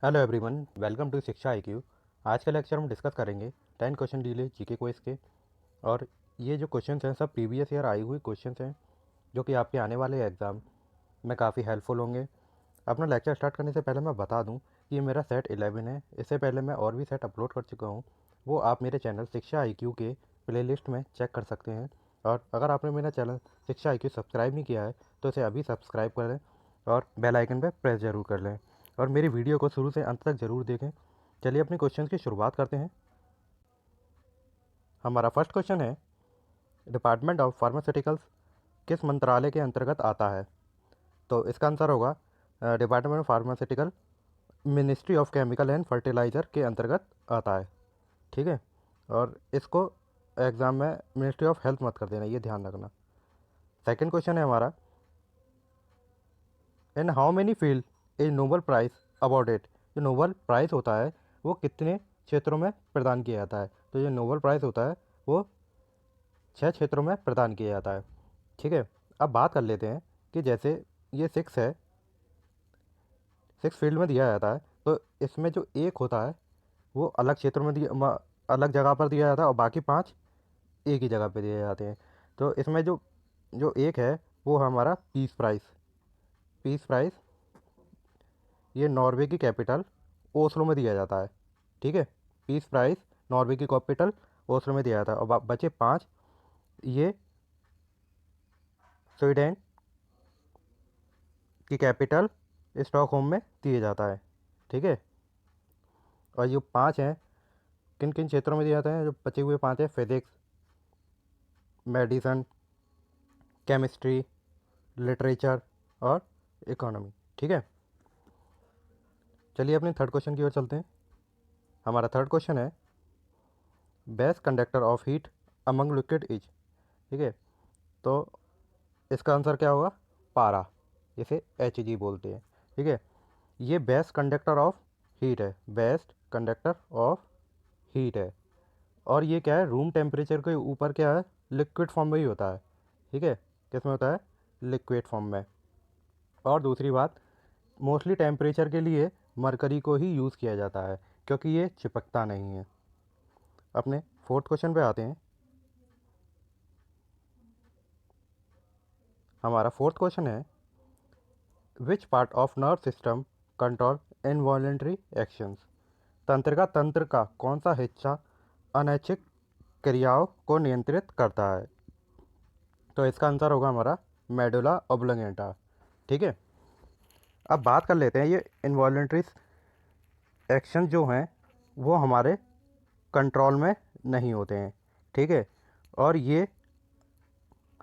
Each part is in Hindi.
हेलो एवरीवन, वेलकम टू शिक्षा IQ। आज के लेक्चर में डिस्कस करेंगे 10 क्वेश्चन डीले जीके क्विज के। और ये जो क्वेश्चंस हैं सब प्रीवियस ईयर आई हुई क्वेश्चंस हैं जो कि आपके आने वाले एग्ज़ाम में काफ़ी हेल्पफुल होंगे। अपना लेक्चर स्टार्ट करने से पहले मैं बता दूं कि ये मेरा सेट 11 है। इससे पहले मैं और भी सेट अपलोड कर चुका हूँ, वो आप मेरे चैनल शिक्षा IQ के प्लेलिस्ट में चेक कर सकते हैं। और अगर आपने मेरा चैनल शिक्षा IQ सब्सक्राइब नहीं किया है तो इसे अभी सब्सक्राइब कर लें और बेल आइकन पर प्रेस ज़रूर कर लें और मेरी वीडियो को शुरू से अंत तक ज़रूर देखें। चलिए अपने क्वेश्चन की शुरुआत करते हैं। हमारा फर्स्ट क्वेश्चन है, डिपार्टमेंट ऑफ फार्मास्यूटिकल्स किस मंत्रालय के अंतर्गत आता है? तो इसका आंसर होगा department of pharmaceutical ministry of chemical and fertiliser के अंतर्गत आता है। ठीक है, और इसको एग्ज़ाम में मिनिस्ट्री ऑफ हेल्थ मत कर देना, ये ध्यान रखना। सेकंड क्वेश्चन है हमारा, in how many field is Nobel prize awarded? जो नोबल प्राइज़ होता है वो कितने क्षेत्रों में प्रदान किया जाता है? तो जो नोबल प्राइज़ होता है वो 6 क्षेत्रों में प्रदान किया जाता है। ठीक है, अब बात कर लेते हैं कि जैसे ये 6 है, 6 फील्ड में दिया जाता है, तो इसमें जो एक होता है वो अलग क्षेत्र में अलग जगह पर दिया जाता है और बाकी 5 एक ही जगह पे दिए जाते हैं। तो इसमें जो जो एक है वो हमारा पीस प्राइज़। पीस प्राइज़ ये नॉर्वे की कैपिटल ओस्लो में दिया जाता है। ठीक है, पीस प्राइज़ नॉर्वे की कैपिटल ओस्लो में दिया जाता है और बचे 5 ये स्वीडन की कैपिटल स्टॉकहोम में दिया जाता है। ठीक है, और ये 5 हैं किन किन क्षेत्रों में दिए जाते हैं? जो बचे हुए 5 हैं, फिजिक्स, मेडिसन, केमिस्ट्री, लिटरेचर और इकोनॉमी। ठीक है, चलिए अपने थर्ड क्वेश्चन की ओर चलते हैं। हमारा थर्ड क्वेश्चन है, best conductor of heat among liquid is? ठीक है, तो इसका आंसर क्या होगा? पारा, इसे HG बोलते हैं। ठीक है, ये बेस्ट कंडक्टर ऑफ हीट है, बेस्ट कंडक्टर ऑफ हीट है। और ये क्या है? रूम टेम्परेचर के ऊपर क्या है? लिक्विड फॉर्म में ही होता है। ठीक है, किस में होता है? लिक्विड फॉर्म में। और दूसरी बात, मोस्टली टेम्परेचर के लिए मरकरी को ही यूज़ किया जाता है क्योंकि ये चिपकता नहीं है। अपने फोर्थ क्वेश्चन पे आते हैं। हमारा फोर्थ क्वेश्चन है, which part of nerve system control involuntary actions? तंत्रिका तंत्र का कौन सा हिस्सा अनैच्छिक क्रियाओं को नियंत्रित करता है? तो इसका आंसर होगा हमारा मेडुला ऑब्लोंगेटा। ठीक है, अब बात कर लेते हैं, ये इनवॉलेंट्री एक्शन जो हैं वो हमारे कंट्रोल में नहीं होते हैं। ठीक है, और ये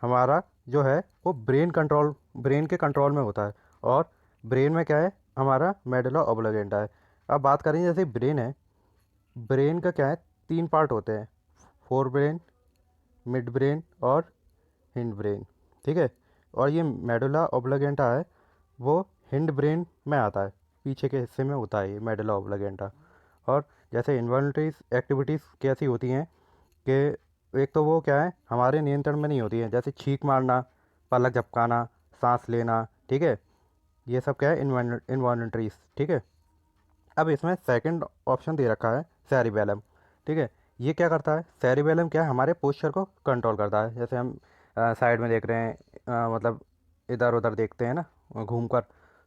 हमारा जो है वो ब्रेन के कंट्रोल में होता है। और ब्रेन में क्या है? हमारा मेडुला ऑब्लोंगेटा है। अब बात करें, जैसे ब्रेन है, ब्रेन का क्या है? 3 पार्ट होते हैं, फोर ब्रेन, मिड ब्रेन और हिंड ब्रेन। ठीक है, और ये मेडुला ऑब्लोंगेटा है वो हिंड ब्रेन में आता है, पीछे के हिस्से में होता है ये मेडुला ऑब्लोंगेटा। और जैसे इन्वॉल्नटरी एक्टिविटीज़ कैसी होती हैं कि एक तो वो क्या है? हमारे नियंत्रण में नहीं होती है, जैसे छींक मारना, पलक झपकाना, सांस लेना। ठीक है, ये सब क्या है? इन्वॉल्नटरीज। ठीक है, अब इसमें सेकंड ऑप्शन दे रखा है सेरिबेलम। ठीक है, ये क्या करता है? सेरिबेलम क्या है? हमारे पोस्चर को कंट्रोल करता है। जैसे हम साइड में देख रहे हैं, मतलब इधर उधर देखते हैं ना घूमकर,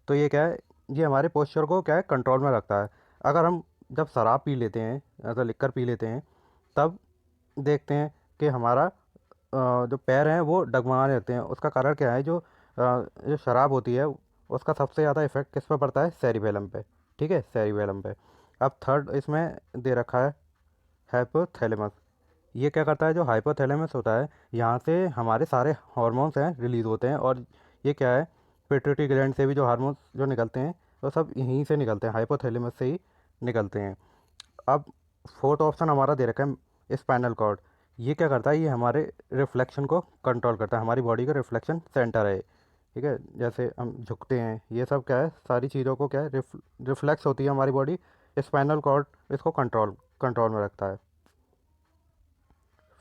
तो ये क्या है? ये हमारे पोस्चर को क्या है? कंट्रोल में रखता है। अगर हम जब शराब पी लेते हैं, तो लिक्कर पी लेते हैं, तब देखते हैं कि हमारा जो पैर हैं वो डगमगाने लगते हैं। उसका कारण क्या है? जो शराब होती है उसका सबसे ज़्यादा इफेक्ट किस पे पड़ता है? सेरिबेलम पे। ठीक है, सेरिबेलम पे। अब थर्ड इसमें दे रखा है हाइपोथैलेमस। ये क्या करता है? जो हाइपोथैलेमस होता है, यहाँ से हमारे सारे हार्मोन्स हैं रिलीज़ होते हैं। और ये क्या है? पिट्यूटरी ग्लैंड से भी जो हार्मोन्स जो निकलते हैं वो सब यहीं से निकलते हैं, हाइपोथैलेमस से ही निकलते हैं। अब फोर्थ ऑप्शन हमारा दे रखा है स्पाइनल कॉर्ड। ये क्या करता है? ये हमारे रिफ्लेक्शन को कंट्रोल करता है, हमारी बॉडी का रिफ्लेक्शन सेंटर है। ठीक है, जैसे हम झुकते हैं, ये सब क्या है? सारी चीज़ों को क्या है? रिफ्लेक्स होती है हमारी बॉडी, स्पाइनल कॉर्ड इसको कंट्रोल कंट्रोल में रखता है।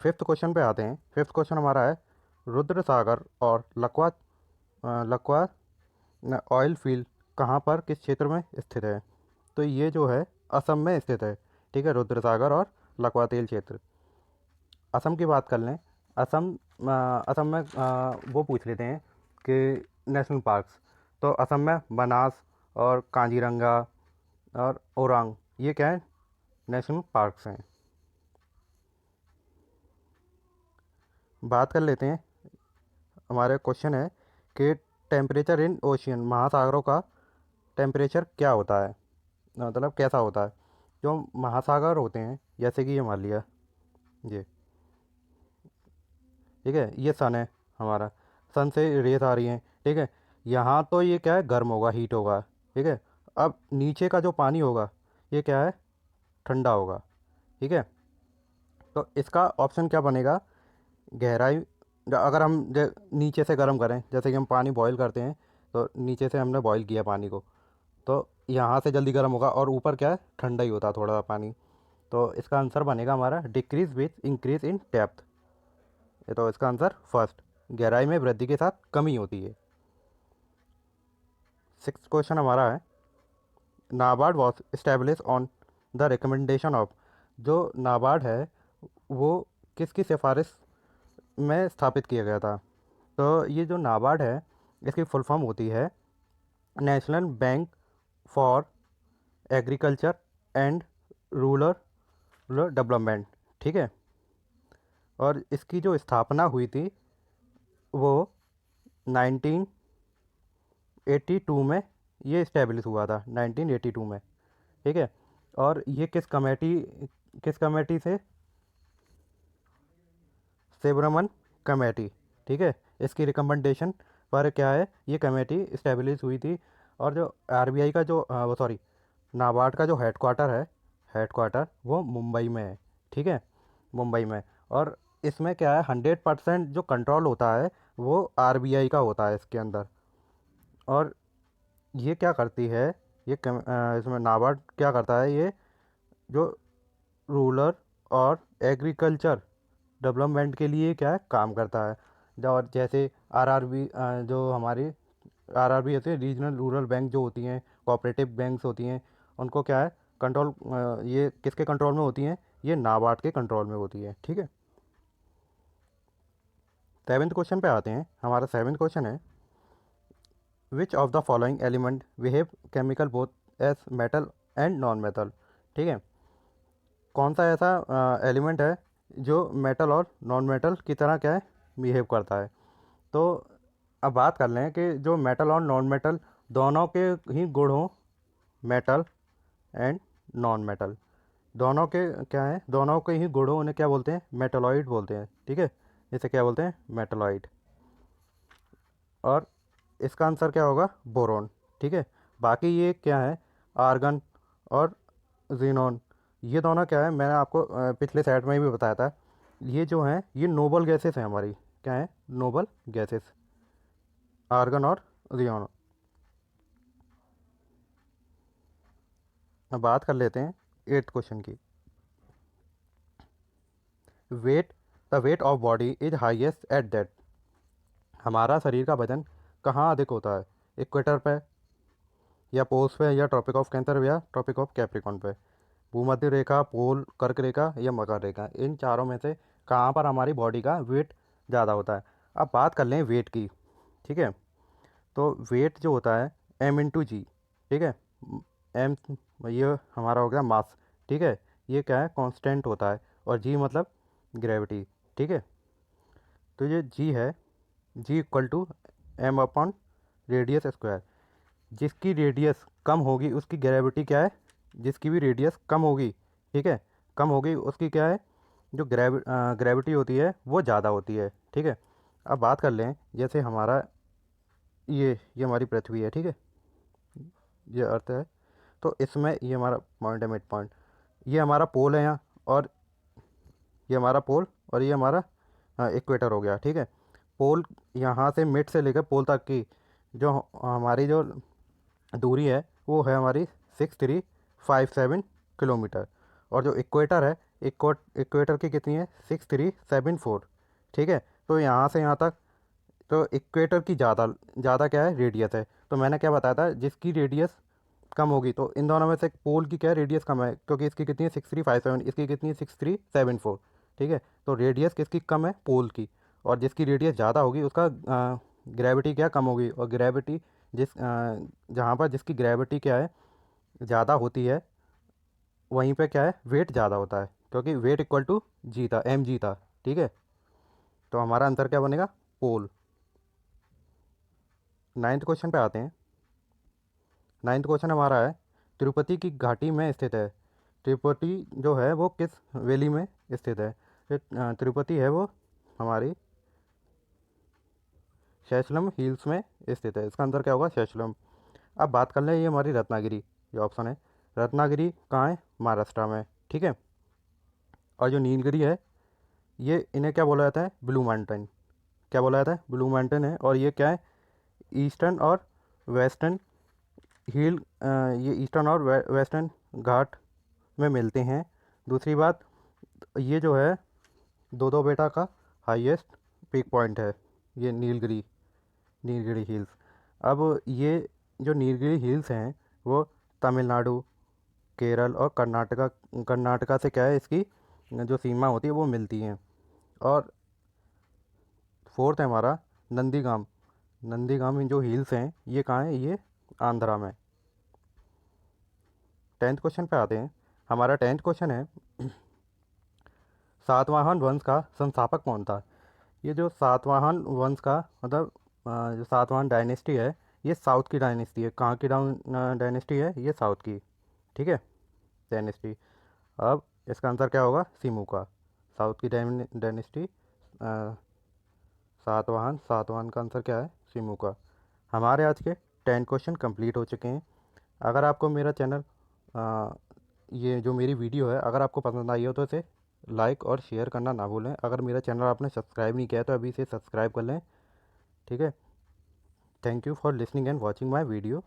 फिफ्थ क्वेश्चन पे आते हैं। फिफ्थ क्वेश्चन हमारा है, रुद्र सागर और लकवा ऑयल फील्ड कहाँ पर किस क्षेत्र में स्थित है? तो ये जो है असम में स्थित है। ठीक है, रुद्रसागर और लखवातील क्षेत्र। असम की बात कर लें। असम असम में वो पूछ लेते हैं कि नेशनल पार्क्स। तो असम में बनास और काजीरंगा और ओरांग, ये क्या है, नेशनल पार्क्स हैं। बात कर लेते हैं, हमारे क्वेश्चन है कि टेम्परेचर इन ओशियन, महासागरों का टेम्परेचर क्या होता है, मतलब कैसा होता है। जो महासागर होते हैं जैसे कि ये मान लिया, ये ठीक है, ये सन है हमारा, सन से रेस आ रही हैं। ठीक है, यहाँ तो ये क्या है, गर्म होगा, हीट होगा। ठीक है, अब नीचे का जो पानी होगा ये क्या है, ठंडा होगा। ठीक है, तो इसका ऑप्शन क्या बनेगा, गहराई। अगर हम नीचे से गर्म करें, जैसे कि हम पानी बॉईल करते हैं, तो नीचे से हमने बॉईल किया पानी को, तो यहाँ से जल्दी गर्म होगा, और ऊपर क्या है, ठंडा ही होता है थोड़ा सा पानी। तो इसका आंसर बनेगा हमारा decrease with increase in depth. ये तो इसका आंसर फर्स्ट, गहराई में वृद्धि के साथ कमी होती है। सिक्स क्वेश्चन हमारा है, NABARD was establish on the recommendation of. जो नाबार्ड है वो किसकी सिफारिश में स्थापित किया गया था। तो ये जो नाबार्ड है इसकी फुल फॉर्म होती है national bank for agriculture and rural rural development. ठीक है, और इसकी जो स्थापना हुई थी वो 1982 में, ये इस्टेब्लिश हुआ था 1982 में। ठीक है, और ये किस कमेटी से, सेब्रमन कमेटी। ठीक है, इसकी रिकमेंडेशन पर क्या है, ये कमेटी इस्टेब्लिश हुई थी। और जो आरबीआई का जो वो सॉरी नाबार्ड का जो हेडक्वार्टर है, हेडक्वार्टर वो मुंबई में है। ठीक है, मुंबई में। और इसमें क्या है, 100% जो कंट्रोल होता है वो आरबीआई का होता है इसके अंदर। और ये क्या करती है, इसमें नाबार्ड क्या करता है, ये जो रूरल और एग्रीकल्चर डेवलपमेंट के लिए क्या है, काम करता है। और जैसे आरआरबी, जो हमारी आरआरबी होती है, रीजनल रूरल बैंक जो होती हैं, कोऑपरेटिव बैंक्स होती हैं, उनको क्या है कंट्रोल, ये किसके कंट्रोल में होती हैं, ये नाबार्ड के कंट्रोल में होती है। ठीक है, सेवन्थ क्वेश्चन पे आते हैं। हमारा सेवन्थ क्वेश्चन है, which of the following element behave chemical both as metal and non metal. ठीक है, कौन सा ऐसा एलिमेंट है जो मेटल और नॉन मेटल की तरह क्या है, बिहेव करता है। तो अब बात कर लें कि जो मेटल और नॉन मेटल दोनों के ही गुण हों, मेटल एंड नॉन मेटल, दोनों के क्या है, दोनों के ही गुण हों, उन्हें क्या बोलते हैं, मेटलॉइड बोलते हैं। ठीक है, इसे क्या बोलते हैं, मेटलॉइड। और इसका आंसर क्या होगा, बोरोन। ठीक है, बाकी ये क्या है, आर्गन और जीनोन, ये दोनों क्या है, मैंने आपको पिछले सेट में भी बताया था, ये जो हैं ये नोबल गैसेस हैं हमारी, क्या है, नोबल गैसेस, आर्गन और जियोन। अब बात कर लेते हैं एट्थ क्वेश्चन की। Weight, the weight of body is highest at that. हमारा शरीर का वजन कहाँ अधिक होता है, इक्वेटर पे, या पोल्स पे, या ट्रॉपिक ऑफ कैंसर, या ट्रॉपिक ऑफ कैप्रिकॉन पे। भूमध्य रेखा, पोल, कर्क रेखा या मकर रेखा, इन चारों में से कहाँ पर हमारी बॉडी का वेट ज़्यादा होता है। अब बात कर लें वेट की। ठीक है, तो वेट जो होता है m/g। ठीक है, एम, ये हमारा हो गया मास। ठीक है, ये क्या है, कांस्टेंट होता है, और जी मतलब ग्रेविटी। ठीक है, तो ये जी है, G = m/, रेडियस स्क्वायर। जिसकी रेडियस कम होगी उसकी ग्रेविटी क्या है, जिसकी भी रेडियस कम होगी, ठीक है, कम होगी, उसकी क्या है, जो ग्रेविटी होती है वो ज़्यादा होती है। ठीक है, अब बात कर लें, जैसे हमारा ये हमारी पृथ्वी है। ठीक है, ये अर्थ है, तो इसमें ये हमारा पॉइंट है, मिड पॉइंट, ये हमारा पोल है यहाँ, और ये हमारा पोल, और ये हमारा इक्वेटर हो गया। ठीक है, पोल यहाँ से मिड से लेकर पोल तक की जो हमारी जो दूरी है वो है हमारी 6357 किलोमीटर। और जो इक्वेटर है, इक्वेटर की कितनी है, 6374। ठीक है, तो यहाँ से यहाँ तक, तो इक्वेटर की ज़्यादा ज़्यादा क्या है, रेडियस है। तो मैंने क्या बताया था, जिसकी रेडियस कम होगी, तो इन दोनों में से पोल की क्या है, रेडियस कम है, क्योंकि इसकी कितनी है 6357, इसकी कितनी है 6374। ठीक है, तो रेडियस किसकी कम है, पोल की। और जिसकी रेडियस ज़्यादा होगी उसका ग्रेविटी क्या कम होगी, और ग्रेविटी जहाँ पर जिसकी ग्रेविटी क्या है ज़्यादा होती है, वहीं पे क्या है वेट ज़्यादा होता है, क्योंकि वेट इक्वल टू जी था, एम जी था। ठीक है, तो हमारा आंसर क्या बनेगा, पोल। नाइन्थ क्वेश्चन पे आते हैं। नाइन्थ क्वेश्चन हमारा है, तिरुपति की घाटी में स्थित है। तिरुपति जो है वो किस वैली में स्थित है। तिरुपति है वो हमारी शैशलम हिल्स में स्थित है, इसका आंसर क्या होगा, शैशलम। अब बात कर लें, ये हमारी रत्नागिरी, ये ऑप्शन है। रत्नागिरी कहाँ है, महाराष्ट्र में। ठीक है, और जो नीलगिरी है, ये इन्हें क्या बोला जाता है, ब्लू माउंटेन। क्या बोला जाता है, ब्लू माउंटेन है। और ये क्या है, ईस्टर्न और वेस्टर्न हिल, ये ईस्टर्न और वेस्टर्न घाट में मिलते हैं। दूसरी बात, ये जो है दो दो बेटा का हाईएस्ट पीक पॉइंट है, ये नीलगिरी, नीलगिरी हिल्स। अब ये जो नीलगिरी हिल्स हैं वो तमिलनाडु, केरल और कर्नाटका, कर्नाटका से क्या है इसकी जो सीमा होती है वो मिलती हैं। और फोर्थ है हमारा नंदीगाम। नंदीगाम जो हिल्स हैं ये कहाँ है, ये आंध्रा में। टेंथ क्वेश्चन पे आते हैं। हमारा टेंथ क्वेश्चन है, सातवाहन वंश का संस्थापक कौन था। ये जो सातवाहन वंश का मतलब जो सातवाहन डायनेस्टी है, ये साउथ की डायनेस्टी है। कहाँ की डायनेस्टी है, ये साउथ की। ठीक है, डायनेस्टी। अब इसका आंसर क्या होगा, सिमू का। साउथ की डायनेस्टी, सातवाहन, सातवाहन का आंसर क्या है, सिमू का। हमारे आज के 10 क्वेश्चन कंप्लीट हो चुके हैं। अगर आपको मेरा चैनल ये जो मेरी वीडियो है अगर आपको पसंद आई हो तो इसे लाइक और शेयर करना ना भूलें। अगर मेरा चैनल आपने सब्सक्राइब नहीं किया है तो अभी इसे सब्सक्राइब कर लें। ठीक है, thank you for listening and watching my video.